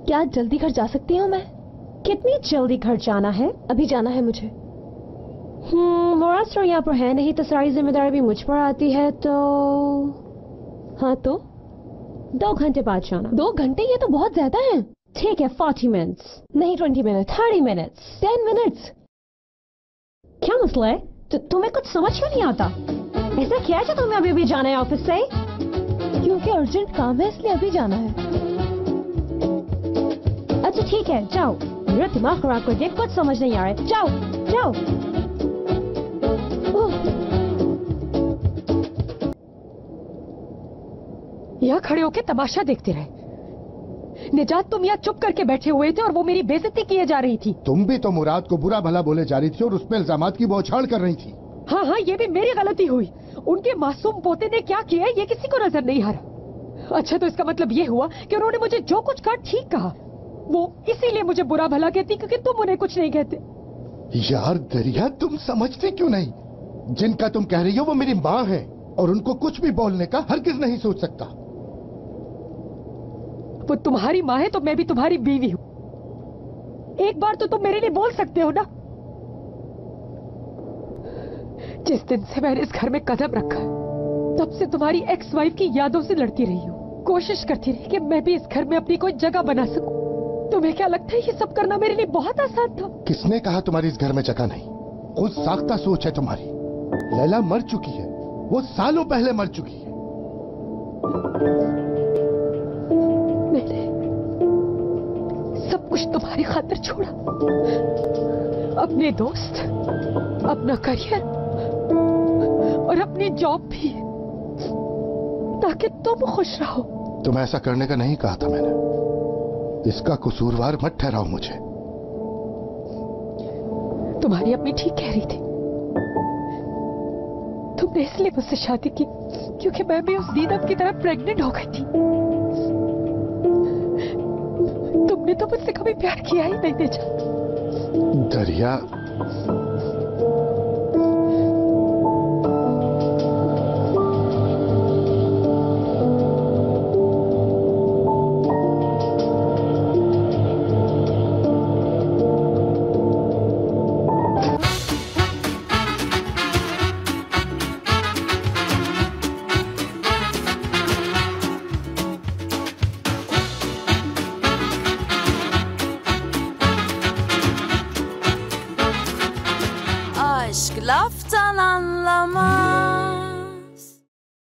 क्या जल्दी घर जा सकती हूँ मैं? कितनी जल्दी घर जाना है? अभी जाना है मुझे। मोरास्टर यहाँ पर है नहीं, तो सारी जिम्मेदारी भी मुझ पर आती है। तो हाँ तो 2 घंटे बाद जाना। 2 घंटे? ये तो बहुत ज्यादा है। ठीक है, 40 मिनट्स। नहीं 20 मिनट। 30 मिनट्स। 10 मिनट्स। क्या मसला है? तुम्हें कुछ समझ क्यों नहीं आता? ऐसा क्या है जो तुम्हें अभी भी जाना है ऑफिस से? क्योंकि अर्जेंट काम है, इसलिए अभी जाना है। अच्छा ठीक है, जाओ। मेरा दिमाग खराब कर दिया, कुछ समझ नहीं आ रहा है। जाओ जाओ। यहाँ खड़े होके तमाशा देखते रहे। निजात, तुम यहाँ चुप करके बैठे हुए थे और वो मेरी बेइज्जती किए जा रही थी। तुम भी तो मुराद को बुरा भला बोले जा रही थी और उस पे इल्जामात की बौछार कर रही थी। हाँ हाँ, ये भी मेरी गलती हुई। उनके मासूम पोते ने क्या किया ये किसी को नजर नहीं आ रहा। अच्छा, तो इसका मतलब ये हुआ कि उन्होंने मुझे जो कुछ कहा ठीक कहा। वो इसीलिए मुझे बुरा भला कहती क्योंकि तुम उन्हें कुछ नहीं कहते। यार दरिया, तुम समझते क्यों नहीं? जिनका तुम कह रही हो वो मेरी माँ है और उनको कुछ भी बोलने का हरगिज नहीं सोच सकता। वो तुम्हारी माँ है तो मैं भी तुम्हारी बीवी हूँ। एक बार तो तुम मेरे लिए बोल सकते हो ना। जिस दिन से मैंने इस घर में कदम रखा है तब से तुम्हारी एक्स वाइफ की यादों से लड़ती रही हूँ। कोशिश करती रही कि मैं भी इस घर में अपनी कोई जगह बना सकूं। तुम्हें क्या लगता है ये सब करना मेरे लिए बहुत आसान था? किसने कहा तुम्हारी इस घर में जगह नहीं? खुद साख्ता सोच है तुम्हारी। लैला मर चुकी है, वो सालों पहले मर चुकी है। मैंने सब कुछ तुम्हारी खातिर छोड़ा। अपने दोस्त, अपना करियर और अपनी जॉब भी, ताकि तुम खुश रहो। तुम ऐसा करने का नहीं कहा था मैंने। इसका कसूरवार मत ठहराओ मुझे। तुम्हारी अपनी ठीक कह रही थी। तुमने इसलिए मुझसे शादी की क्योंकि मैं भी उस दीनम की तरह प्रेग्नेंट हो गई थी। तुमने तो मुझसे कभी प्यार किया ही नहीं। दरिया,